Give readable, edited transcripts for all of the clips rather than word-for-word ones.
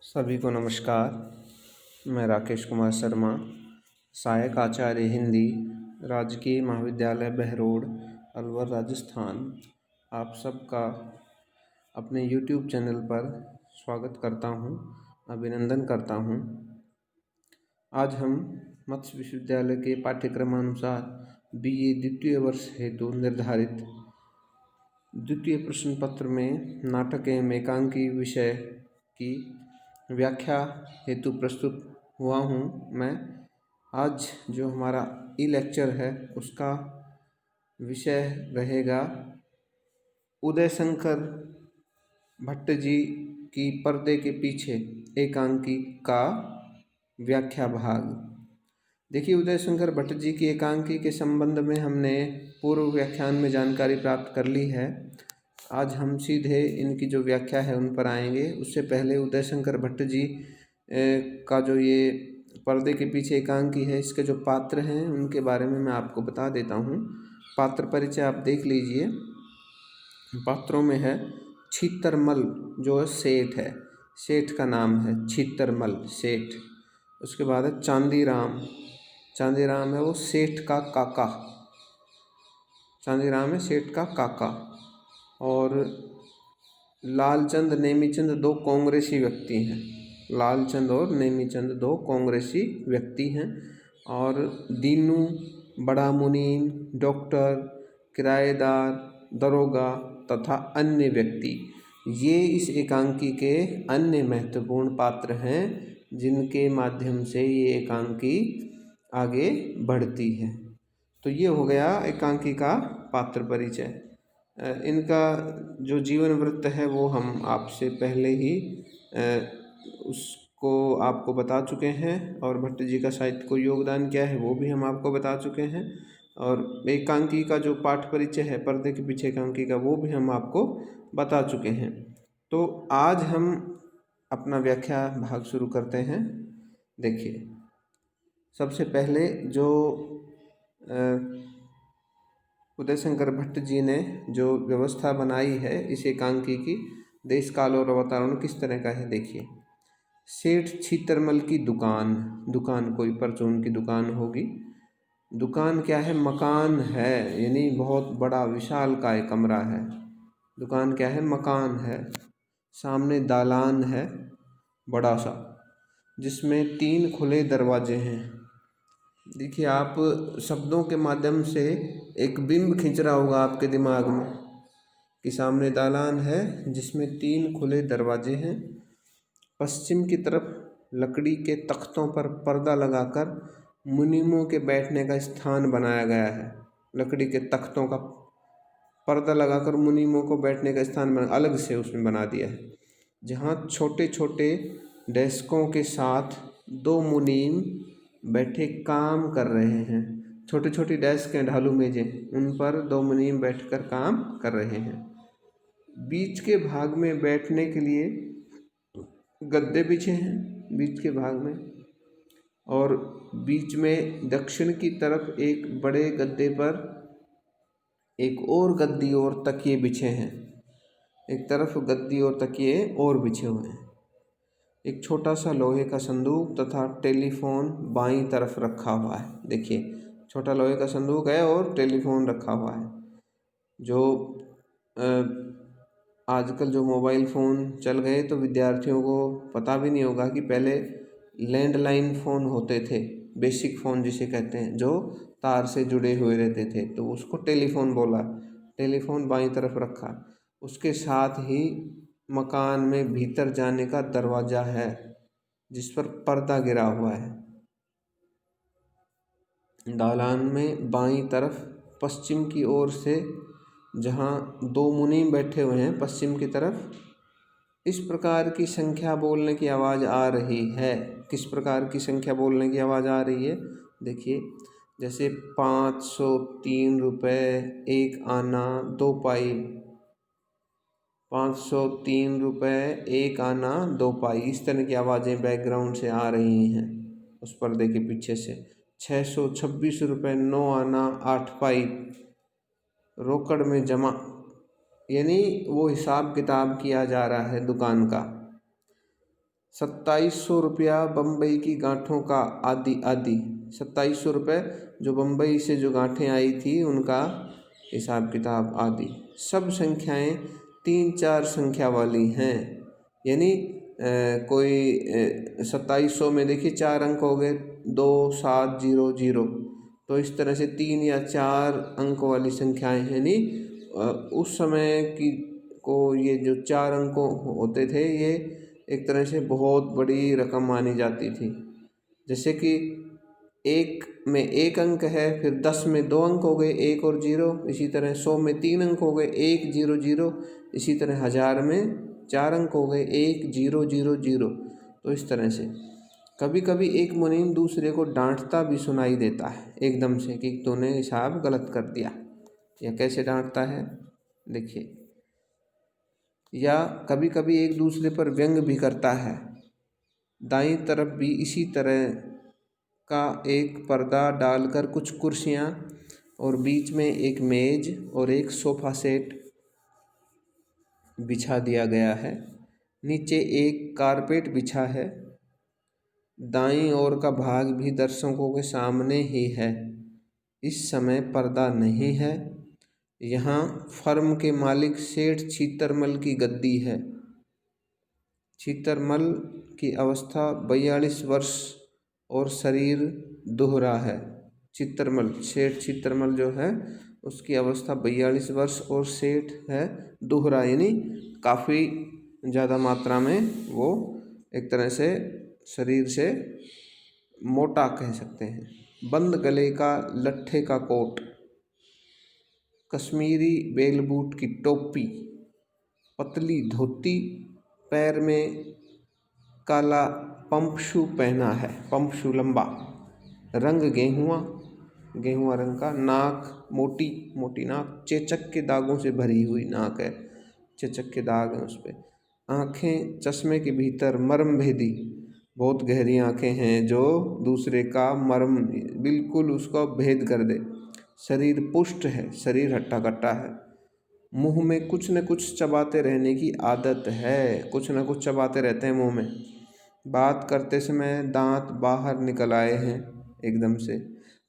सभी को नमस्कार। मैं राकेश कुमार शर्मा, सहायक आचार्य हिंदी, राजकीय महाविद्यालय बहरोड, अलवर, राजस्थान, आप सबका अपने YouTube चैनल पर स्वागत करता हूं, अभिनंदन करता हूं। आज हम मत्स्य विश्वविद्यालय के पाठ्यक्रमानुसार BA द्वितीय वर्ष हेतु निर्धारित द्वितीय प्रश्न पत्र में नाटक एवं एकांकी विषय की व्याख्या हेतु प्रस्तुत हुआ हूँ। मैं आज जो हमारा लेक्चर है उसका विषय रहेगा उदय शंकर भट्ट जी की पर्दे के पीछे एकांकी का व्याख्या भाग। देखिए, उदय शंकर भट्ट जी की एकांकी के संबंध में हमने पूर्व व्याख्यान में जानकारी प्राप्त कर ली है। आज हम सीधे इनकी जो व्याख्या है उन पर आएंगे। उससे पहले उदय शंकर भट्ट जी का जो ये पर्दे के पीछे एकांकी है, इसके जो पात्र हैं उनके बारे में मैं आपको बता देता हूँ। पात्र परिचय आप देख लीजिए। पात्रों में है छितरमल, जो सेठ है, सेठ का नाम है छितरमल सेठ। उसके बाद है चांदीराम, चांदीराम है वो सेठ का काका, चांदीराम है सेठ का काका। और लालचंद, नेमीचंद दो कांग्रेसी व्यक्ति हैं। लालचंद और नेमीचंद दो कांग्रेसी व्यक्ति हैं। और दीनू, बड़ा मुनीम, डॉक्टर, किराएदार, दरोगा तथा अन्य व्यक्ति, ये इस एकांकी के अन्य महत्वपूर्ण पात्र हैं जिनके माध्यम से ये एकांकी आगे बढ़ती है। तो ये हो गया एकांकी का पात्र परिचय। इनका जो जीवन वृत्त है वो हम आपसे पहले ही उसको आपको बता चुके हैं, और भट्ट जी का साहित्य को योगदान क्या है वो भी हम आपको बता चुके हैं। और एकांकी का जो पाठ परिचय है पर्दे के पीछे एकांकी का, वो भी हम आपको बता चुके हैं। तो आज हम अपना व्याख्या भाग शुरू करते हैं। देखिए, सबसे पहले जो उदय शंकर भट्ट जी ने जो व्यवस्था बनाई है इस एकांकी की, देश काल और वातावरण किस तरह का है। देखिए, सेठ छितरमल की दुकान, दुकान कोई परचून की दुकान होगी। दुकान क्या है? मकान है, यानी बहुत बड़ा विशाल का एक कमरा है। दुकान क्या है? मकान है। सामने दालान है बड़ा सा, जिसमें 3 खुले दरवाजे हैं। देखिए, आप शब्दों के माध्यम से एक बिंब खींच रहा होगा आपके दिमाग में कि सामने दालान है जिसमें 3 खुले दरवाजे हैं। पश्चिम की तरफ लकड़ी के तख्तों पर पर्दा लगाकर मुनीमों के बैठने का स्थान बनाया गया है। लकड़ी के तख्तों का पर्दा लगाकर मुनीमों को बैठने का स्थान अलग से उसमें बना दिया है, जहाँ छोटे छोटे डेस्कों के साथ 2 मुनीम बैठे काम कर रहे हैं। छोटी छोटी डेस्क हैं, ढालू मेजें, उन पर 2 मुनीम बैठकर काम कर रहे हैं। बीच के भाग में बैठने के लिए गद्दे बिछे हैं बीच के भाग में, और बीच में दक्षिण की तरफ एक बड़े गद्दे पर एक और गद्दी और तकिए बिछे हैं। एक तरफ गद्दी और तकिए और बिछे हुए हैं। एक छोटा सा लोहे का संदूक तथा टेलीफोन बाईं तरफ रखा हुआ है। देखिए, छोटा लोहे का संदूक है और टेलीफोन रखा हुआ है। जो आजकल जो मोबाइल फ़ोन चल गए तो विद्यार्थियों को पता भी नहीं होगा कि पहले लैंडलाइन फ़ोन होते थे, बेसिक फ़ोन जिसे कहते हैं, जो तार से जुड़े हुए रहते थे, तो उसको टेलीफोन बोला। टेलीफोन बाईं तरफ रखा। उसके साथ ही मकान में भीतर जाने का दरवाज़ा है जिस पर पर्दा गिरा हुआ है। दालान में बाईं तरफ पश्चिम की ओर से जहाँ 2 मुनीम बैठे हुए हैं पश्चिम की तरफ, इस प्रकार की संख्या बोलने की आवाज़ आ रही है। किस प्रकार की संख्या बोलने की आवाज़ आ रही है? देखिए, जैसे 503 रुपये 1 आना 2 पाई, 503 रुपये 1 आना 2 पाई, इस तरह की आवाज़ें बैकग्राउंड से आ रही हैं उस पर्दे के पीछे से। 626 रुपये 9 आना 8 पाई रोकड़ में जमा, यानी वो हिसाब किताब किया जा रहा है दुकान का। ₹2700 बम्बई की गांठों का आदि आदि। ₹2700 जो बम्बई से जो गांठें आई थी उनका हिसाब किताब आदि। सब संख्याएं 3-4 संख्या वाली हैं, यानी कोई 2700 में देखिए 4 अंक हो गए, 2700। तो इस तरह से 3 या 4 अंक वाली संख्याएं हैं। यानी उस समय की को ये जो 4 अंक होते थे ये एक तरह से बहुत बड़ी रकम मानी जाती थी। जैसे कि 1 में 1 अंक है, फिर 10 में 2 अंक हो गए, 1 और 0। इसी तरह 100 में 3 अंक हो गए, 1 0 0। इसी तरह 1000 में 4 अंक हो गए, 1 0 0 0। तो इस तरह से कभी कभी एक मुनीम दूसरे को डांटता भी सुनाई देता है एकदम से कि तूने हिसाब गलत कर दिया। या कैसे डांटता है देखिए। या कभी कभी एक दूसरे पर व्यंग भी करता है। दाईं तरफ भी इसी तरह का एक पर्दा डालकर कुछ कुर्सियाँ और बीच में एक मेज और एक सोफ़ा सेट बिछा दिया गया है। नीचे एक कारपेट बिछा है। दाईं ओर का भाग भी दर्शकों के सामने ही है। इस समय पर्दा नहीं है। यहाँ फर्म के मालिक सेठ छीतरमल की गद्दी है। छीतरमल की अवस्था 42 वर्ष और शरीर दोहरा है। सेठ छीतरमल जो है उसकी अवस्था 42 वर्ष और सेठ है दोहरा, यानी काफ़ी ज़्यादा मात्रा में वो एक तरह से शरीर से मोटा कह सकते हैं। बंद गले का लट्ठे का कोट, कश्मीरी बेल बूट की टोपी, पतली धोती, पैर में काला पंप शू पहना है। पंप शू लंबा, रंग गेहुआ रंग का, नाक मोटी मोटी नाक, चेचक के दागों से भरी हुई नाक है, चेचक के दाग हैं उस पर। आँखें चश्मे के भीतर मर्म भेदी, बहुत गहरी आँखें हैं जो दूसरे का मर्म बिल्कुल उसको भेद कर दे। शरीर पुष्ट है, शरीर हट्टा कट्टा है। मुंह में कुछ न कुछ चबाते रहने की आदत है, कुछ न कुछ चबाते रहते हैं मुंह में। बात करते समय दांत बाहर निकल आए हैं एकदम से।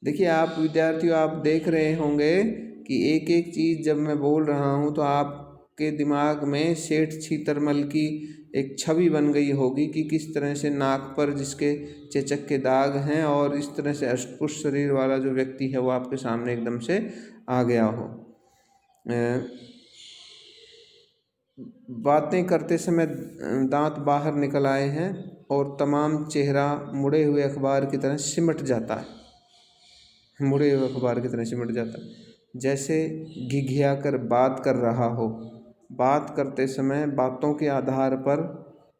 देखिए आप विद्यार्थियों, आप देख रहे होंगे कि एक एक चीज़ जब मैं बोल रहा हूँ तो आपके दिमाग में सेठ छीतरमल की एक छवि बन गई होगी कि किस तरह से नाक पर जिसके चेचक के दाग हैं और इस तरह से अष्टपुष्ट शरीर वाला जो व्यक्ति है वो आपके सामने एकदम से आ गया हो। बातें करते समय दांत बाहर निकल आए हैं और तमाम चेहरा मुड़े हुए अखबार की तरह सिमट जाता है, मुड़े हुए अखबार की तरह सिमट जाता है, जैसे घिघिया कर बात कर रहा हो। बात करते समय बातों के आधार पर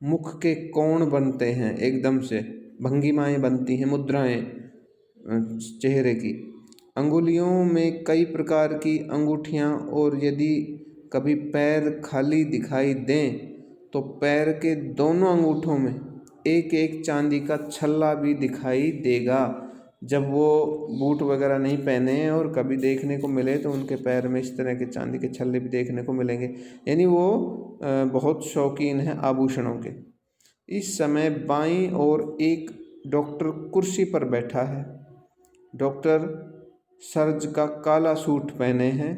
मुख के कोण बनते हैं, एकदम से भंगिमाएं बनती हैं, मुद्राएं चेहरे की। अंगुलियों में कई प्रकार की अंगूठियां, और यदि कभी पैर खाली दिखाई दें तो पैर के दोनों अंगूठों में एक एक चांदी का छल्ला भी दिखाई देगा। जब वो बूट वगैरह नहीं पहने हैं और कभी देखने को मिले तो उनके पैर में इस तरह के चांदी के छल्ले भी देखने को मिलेंगे, यानी वो बहुत शौकीन है आभूषणों के। इस समय बाईं ओर एक डॉक्टर कुर्सी पर बैठा है। डॉक्टर सर्ज का काला सूट पहने हैं,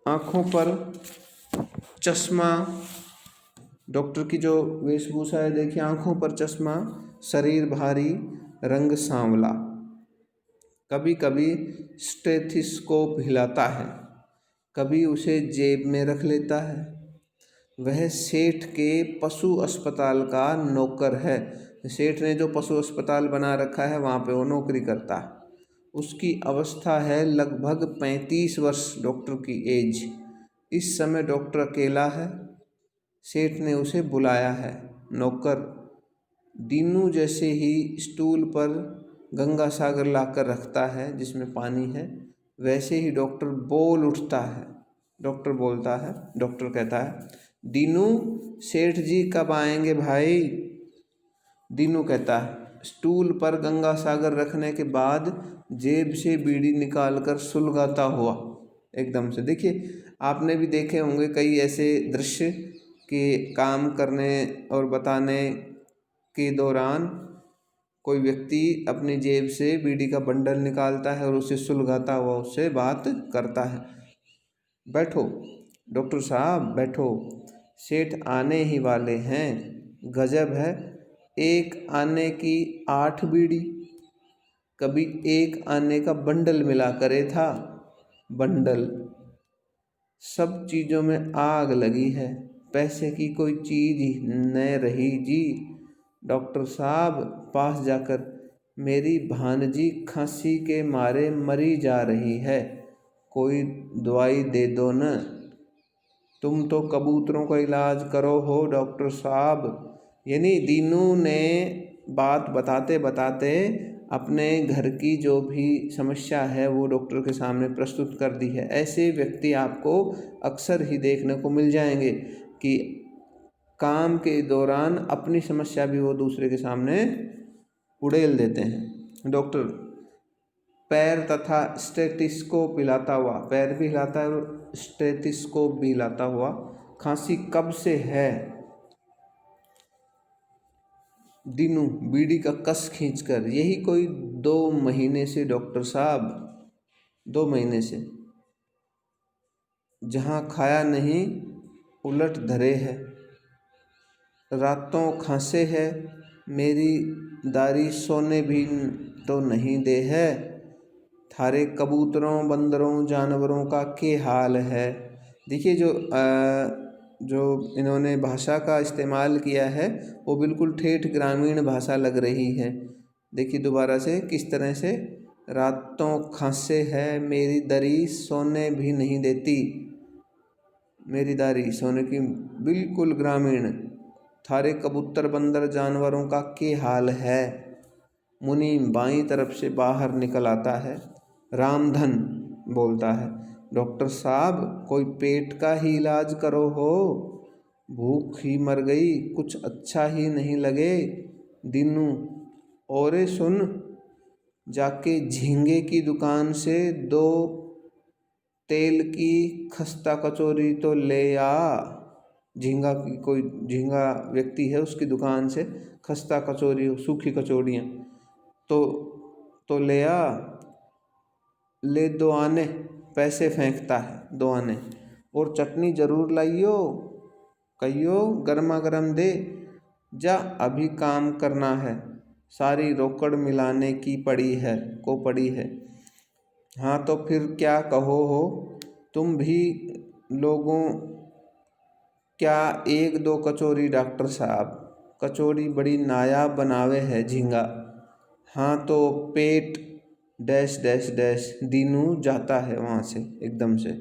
आँखों पर चश्मा। डॉक्टर की जो वेशभूषा है देखिए, आँखों पर चश्मा, शरीर भारी, रंग सांवला। कभी कभी स्टेथोस्कोप हिलाता है, कभी उसे जेब में रख लेता है। वह सेठ के पशु अस्पताल का नौकर है। सेठ ने जो पशु अस्पताल बना रखा है वहाँ पे वो नौकरी करता है। उसकी अवस्था है लगभग 35 वर्ष, डॉक्टर की एज। इस समय डॉक्टर अकेला है। सेठ ने उसे बुलाया है। नौकर दीनू जैसे ही स्टूल पर गंगा सागर लाकर रखता है जिसमें पानी है, वैसे ही डॉक्टर बोल उठता है। डॉक्टर बोलता है, डॉक्टर कहता है, दीनू सेठ जी कब आएंगे भाई? दीनू कहता है, स्टूल पर गंगा सागर रखने के बाद जेब से बीड़ी निकालकर सुलगाता हुआ एकदम से। देखिए आपने भी देखे होंगे कई ऐसे दृश्य कि काम करने और बताने के दौरान कोई व्यक्ति अपनी जेब से बीड़ी का बंडल निकालता है और उसे सुलगाता हुआ उससे बात करता है। बैठो डॉक्टर साहब बैठो, सेठ आने ही वाले हैं। गजब है, एक आने की 8 बीड़ी, कभी एक आने का बंडल मिला करे था। बंडल, सब चीज़ों में आग लगी है, पैसे की कोई चीज़ ही न रही जी। डॉक्टर साहब पास जाकर, मेरी भांजी खांसी के मारे मरी जा रही है, कोई दवाई दे दो न। तुम तो कबूतरों का इलाज करो हो डॉक्टर साहब। यानी दीनू ने बात बताते बताते अपने घर की जो भी समस्या है वो डॉक्टर के सामने प्रस्तुत कर दी है। ऐसे व्यक्ति आपको अक्सर ही देखने को मिल जाएंगे कि काम के दौरान अपनी समस्या भी वो दूसरे के सामने उड़ेल देते हैं। डॉक्टर पैर तथा स्टेथिस्कोप हिलाता हुआ, पैर भी हिलाता है और स्टेथिस्कोप भी हिलाता हुआ, खांसी कब से है? दीनू बीड़ी का कस खींचकर, यही कोई 2 महीने से डॉक्टर साहब, 2 महीने से। जहाँ खाया नहीं उलट धरे है, रातों खांसे है, मेरी दारी सोने भी तो नहीं दे है। थारे कबूतरों बंदरों जानवरों का के हाल है। देखिए जो इन्होंने भाषा का इस्तेमाल किया है वो बिल्कुल ठेठ ग्रामीण भाषा लग रही है। देखिए दोबारा से किस तरह से, रातों खांसे है, मेरी दरी सोने भी नहीं देती। मेरी दारी सोने की, बिल्कुल ग्रामीण। थारे कबूतर बंदर जानवरों का के हाल है। मुनीम बाईं तरफ से बाहर निकल आता है, रामधन बोलता है, डॉक्टर साहब कोई पेट का ही इलाज करो हो, भूख ही मर गई, कुछ अच्छा ही नहीं लगे। दीनू औरे सुन, जाके झींगे की दुकान से 2 तेल की खस्ता कचौरी तो ले आ। झींगा की कोई झींगा व्यक्ति है, उसकी दुकान से खस्ता कचौरी, सूखी कचौड़ियाँ तो ले आ। ले 2 आने, पैसे फेंकता है 2 आने, और चटनी ज़रूर लाइयो, कहियो गर्मा गर्म दे। जा अभी काम करना है, सारी रोकड़ मिलाने की पड़ी है। हाँ तो फिर क्या कहो हो, तुम भी लोगों, क्या 1-2 कचौरी डॉक्टर साहब, कचौड़ी बड़ी नायाब बनावे है झींगा। हाँ तो पेट डैश डैश डैश। दीनू जाता है वहाँ से एकदम से।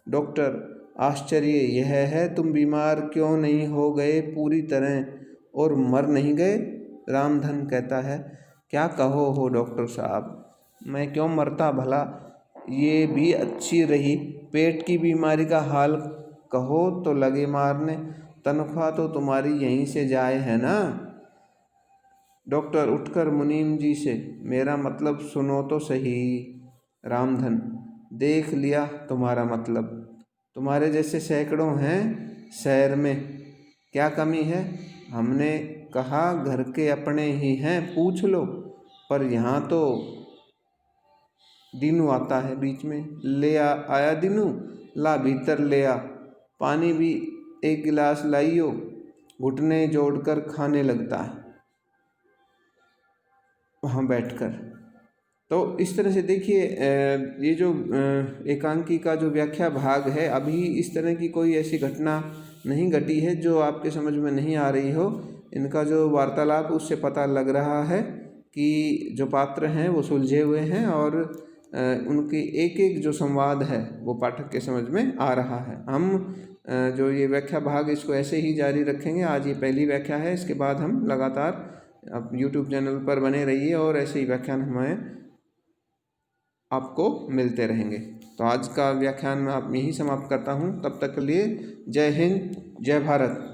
डॉक्टर आश्चर्य यह है तुम बीमार क्यों नहीं हो गए पूरी तरह और मर नहीं गए? रामधन कहता है, क्या कहो हो डॉक्टर साहब, मैं क्यों मरता भला, ये भी अच्छी रही। पेट की बीमारी का हाल कहो तो लगे मारने, तनख्वाह तो तुम्हारी यहीं से जाए है ना। डॉक्टर उठकर मुनीम जी से, मेरा मतलब सुनो तो सही। रामधन, देख लिया तुम्हारा मतलब, तुम्हारे जैसे सैकड़ों हैं शहर में, क्या कमी है? हमने कहा घर के अपने ही हैं, पूछ लो। पर यहाँ तो दीनू आता है बीच में, आया दीनू, ला भीतर ले आ, पानी भी 1 गिलास लाइयो। घुटने जोड़कर खाने लगता है वहाँ बैठकर। तो इस तरह से देखिए ये जो एकांकी का जो व्याख्या भाग है, अभी इस तरह की कोई ऐसी घटना नहीं घटी है जो आपके समझ में नहीं आ रही हो। इनका जो वार्तालाप उससे पता लग रहा है कि जो पात्र हैं वो सुलझे हुए हैं और उनकी एक एक जो संवाद है वो पाठक के समझ में आ रहा है। हम जो ये व्याख्या भाग इसको ऐसे ही जारी रखेंगे। आज ये पहली व्याख्या है, इसके बाद हम लगातार आप यूट्यूब चैनल पर बने रहिए और ऐसे ही व्याख्यान हमें आपको मिलते रहेंगे। तो आज का व्याख्यान मैं आप यहीं समाप्त करता हूँ। तब तक के लिए जय हिंद, जय भारत।